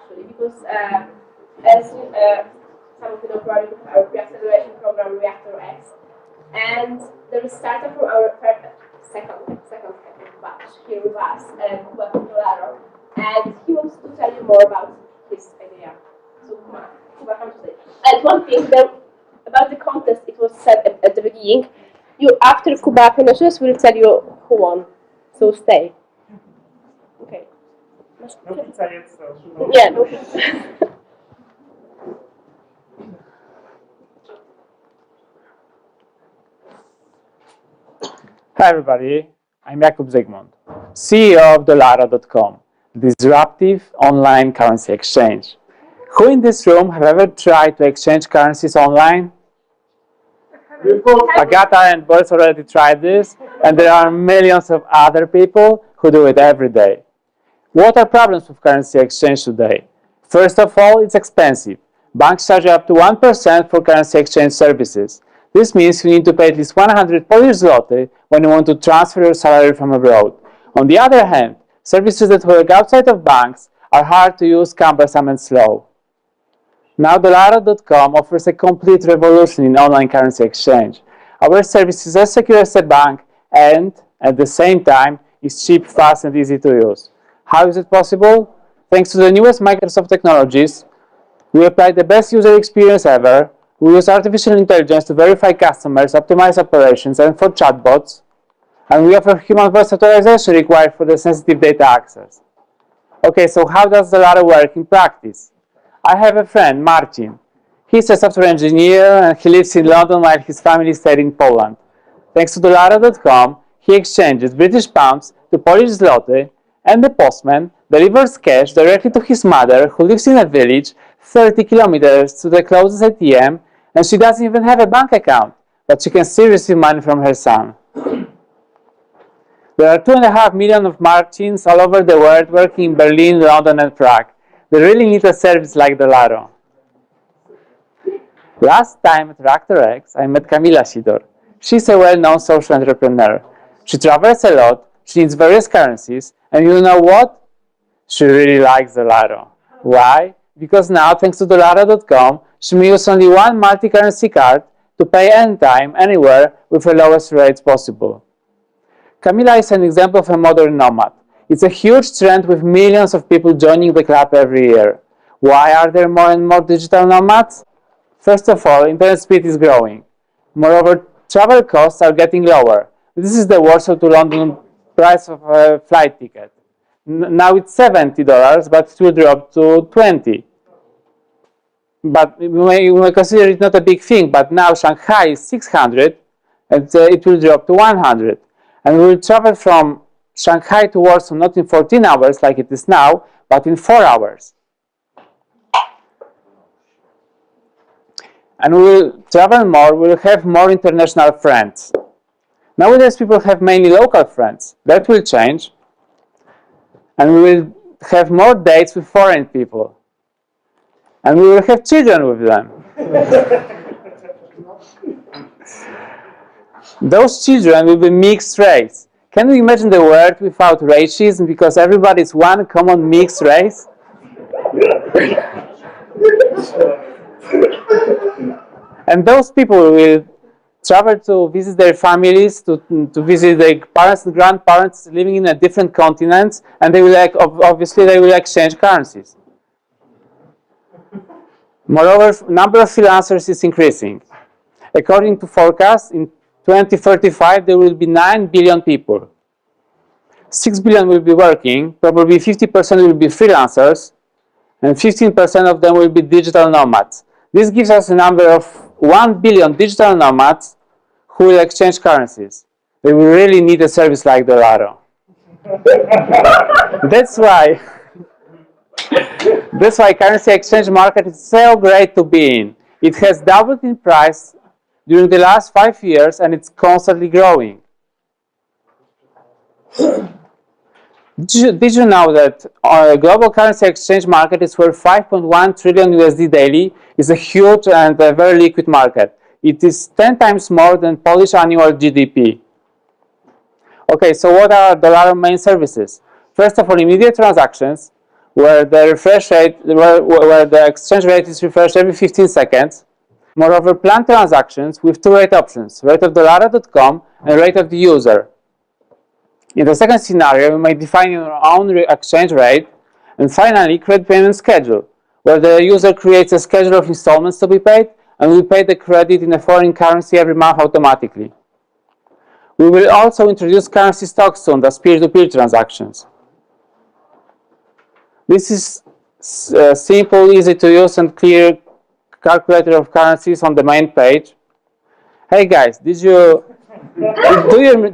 actually, because as some of you know, probably our pre-acceleration program Reaktor X, and there is startup from our second batch here with us, Jakub from Dollarro, and he wants to tell you more about his idea. So Kuba, come to say. And one thing about the contest, it was said at the beginning. After Kuba finishes, we'll tell you who won. So stay. Okay. No pizza yet, so. Yeah, no pizza. Hi everybody, I'm Jakub Zygmunt, CEO of Dollarro.com, disruptive online currency exchange. Who in this room have ever tried to exchange currencies online? Agata and Boris already tried this, and there are millions of other people who do it every day. What are problems with currency exchange today? First of all, it's expensive. Banks charge up to 1% for currency exchange services. This means you need to pay at least 100 Polish zloty when you want to transfer your salary from abroad. On the other hand, services that work outside of banks are hard to use, cumbersome, and slow. Now, Dollarro.com offers a complete revolution in online currency exchange. Our service is as secure as a bank and, at the same time, is cheap, fast, and easy to use. How is it possible? Thanks to the newest Microsoft technologies, we apply the best user experience ever. We use artificial intelligence to verify customers, optimize operations, and for chatbots. And we offer human voice authorization required for the sensitive data access. Okay, so how does Dollarro work in practice? I have a friend, Marcin. He's a software engineer and he lives in London while his family stayed in Poland. Thanks to Dollarro.com, he exchanges British pounds to Polish zloty, and the postman delivers cash directly to his mother, who lives in a village 30 kilometers to the closest ATM, and she doesn't even have a bank account, but she can still receive money from her son. There are 2.5 million of Marcins all over the world working in Berlin, London, and Prague. They really need a service like Dollarro. Last time at Reaktor X, I met Kamila Sidor. She's a well-known social entrepreneur. She travels a lot, she needs various currencies, and you know what? She really likes Dollarro. Why? Because now, thanks to Dollarro.com, she may use only one multi-currency card to pay anytime, anywhere, with the lowest rates possible. Kamila is an example of a modern nomad. It's a huge trend with millions of people joining the club every year. Why are there more and more digital nomads? First of all, internet speed is growing. Moreover, travel costs are getting lower. This is the Warsaw to London price of a flight ticket. Now it's $70, but it will drop to $20. But you may consider it not a big thing, but now Shanghai is 600, and it will drop to 100. And we will travel from Shanghai to Warsaw not in 14 hours like it is now, but in 4 hours. And we will travel more, we will have more international friends. Nowadays people have mainly local friends. That will change. And we will have more dates with foreign people. And we will have children with them. Those children will be mixed race. Can you imagine the world without racism because everybody is one common mixed race? And those people will travel to visit their families, to visit their parents and grandparents living in a different continents, and they will obviously they will exchange currencies. Moreover, number of freelancers is increasing. According to forecasts, in 2035 there will be 9 billion people. 6 billion will be working, probably 50% will be freelancers, and 15% of them will be digital nomads. This gives us a number of 1 billion digital nomads who will exchange currencies. They will really need a service like Dollarro. That's why currency exchange market is so great to be in. It has doubled in price during the last 5 years and it's constantly growing. Did you know that global currency exchange market is worth 5.1 trillion USD daily? It's a huge and a very liquid market. It is 10 times more than Polish annual GDP. Okay, so what are Dollarro main services? First of all, immediate transactions. where the refresh rate, where the exchange rate is refreshed every 15 seconds. Moreover, plan transactions with two rate options, rate of Dollarro.com and rate of the user. In the second scenario, we may define our own exchange rate, and finally, create payment schedule, where the user creates a schedule of installments to be paid, and we pay the credit in a foreign currency every month automatically. We will also introduce currency stocks soon as peer-to-peer transactions. This is simple, easy to use, and clear calculator of currencies on the main page. Hey guys, do you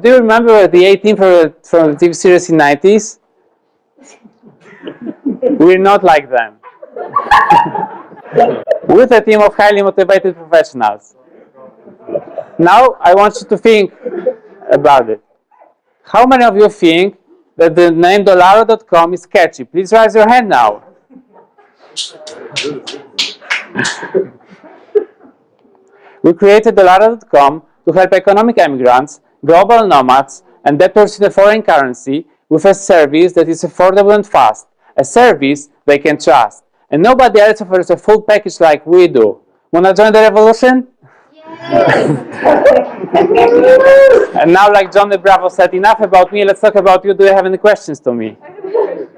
remember the A-team from the TV series in the 90s? We're not like them. We're a team of highly motivated professionals. Now I want you to think about it. How many of you think that the name Dollarro.com is catchy? Please raise your hand now. We created Dollarro.com to help economic immigrants, global nomads, and debtors in a foreign currency with a service that is affordable and fast, a service they can trust. And nobody else offers a full package like we do. Wanna join the revolution? Yes. And now, like Johnny Bravo said, enough about me, let's talk about you. Do you have any questions to me? I have a question.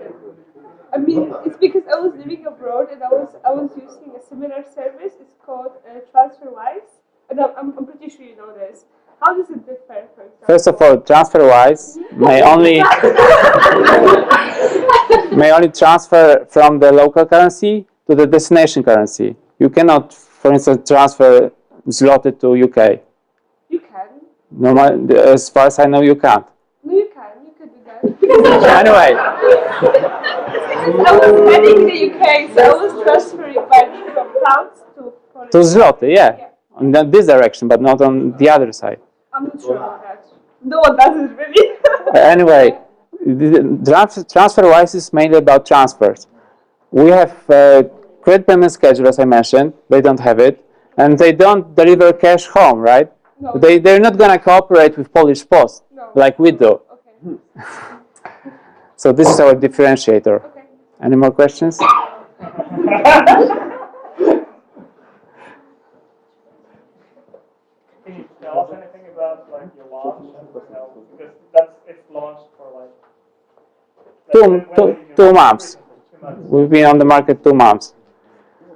I mean, it's because I was living abroad and I was using a similar service. It's called TransferWise, and I'm pretty sure you know this. How does it differ, for example? First of all, TransferWise may only transfer from the local currency to the destination currency. You cannot, for instance, transfer zloty to UK. You can. No, as far as I know, you can't. No, you can. You could do that. Anyway. I was heading in the UK, so I was transferring back from pounds to Polish. To zloty, yeah. In this direction, but not on the other side. I'm not sure about that. No one does it really. Anyway, TransferWise is mainly about transfers. We have credit payment schedule, as I mentioned. They don't have it. And they don't deliver cash home, right? No. They're not going to cooperate with Polish Post like we do. Okay. So this is our differentiator. Okay. Any more questions? Can you tell us anything about like your launch and because it's launched for like 2 months. We've been on the market 2 months.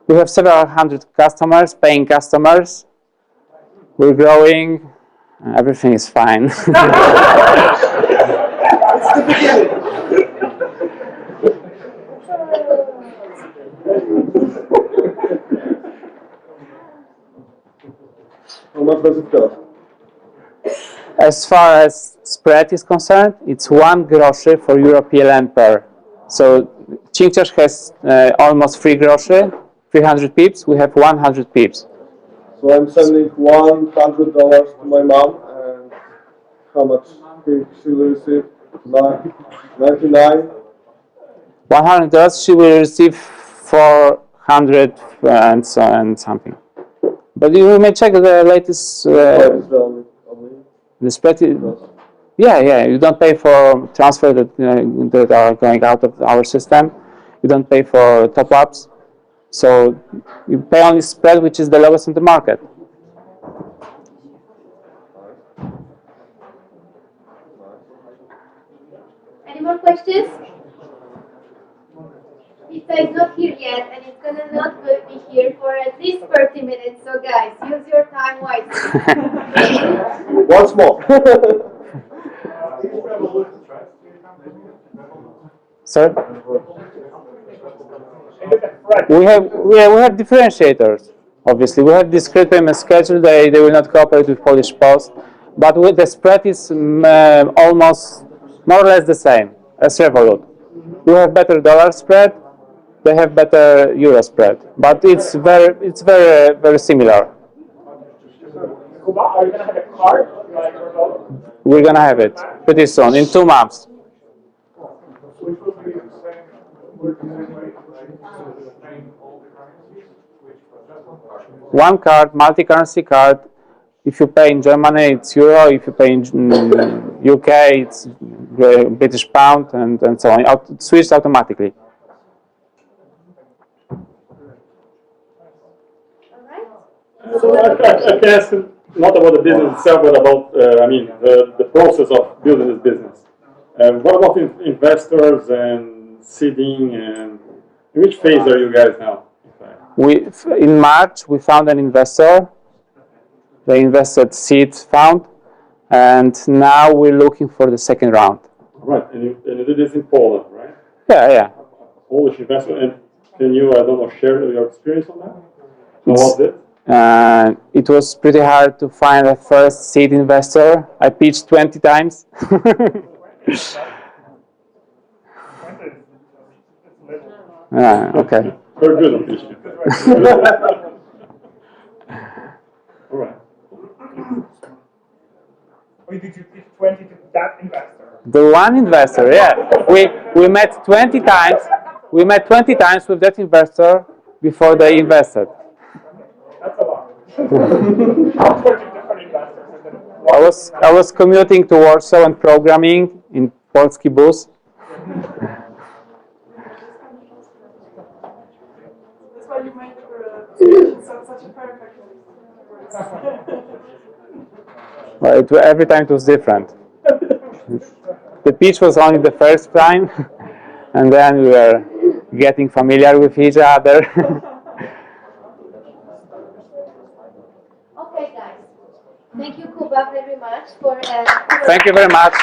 We have several hundred customers, paying customers. We're growing. Everything is fine. How much does it cost? As far as spread is concerned, it's 1 groszy for euro PLN pair. So Cinkciarz has almost 3 groszy, 300 pips. We have 100 pips. So I'm sending $100 to my mom, and how much she will receive? 99. $100. She will receive 400 and something. But you may check the latest. The spread. Yeah. You don't pay for transfer that are going out of our system. You don't pay for top-ups. So you pay only spread, which is the lowest in the market. Any more questions? Pizza is not here yet, and it's gonna not be here for at least 30 minutes. So guys, use your time wisely. Once more. Sir? We have differentiators. Obviously, we have discrete payment schedule. They will not cooperate with Polish Post, but with the spread is almost more or less the same as Revolut. We have better dollar spread. They have better euro spread, but it's very similar. Are you gonna have a card like Revolut? We're gonna have it pretty soon, in 2 months. Which will be the same way, like all the currencies, One card, multi-currency card. If you pay in Germany, it's euro. If you pay in UK, it's British pound, and so on. Switched automatically. So I can ask not about the business itself, but about the process of building this business. What about investors and seeding, and in which phase are you guys now? In March, we found an investor. The invested seed found, and now we're looking for the second round. Right, and you did this in Poland, right? Yeah. Polish investor, and can you, share your experience on that? How was it? It was pretty hard to find a first seed investor. I pitched 20 times. Okay. Very good on pitching. All right. Or did you pitch 20 to that investor? The one investor, yeah. We met 20 times. We met 20 times with that investor before they invested. That's a lot. 20 different investors. I was commuting to Warsaw and programming in Polski bus. That's why you made the such a perfect. Well, every time it was different. The pitch was only the first time, and then we were getting familiar with each other. Okay, guys. Thank you, Kuba, very much for. Thank you very much.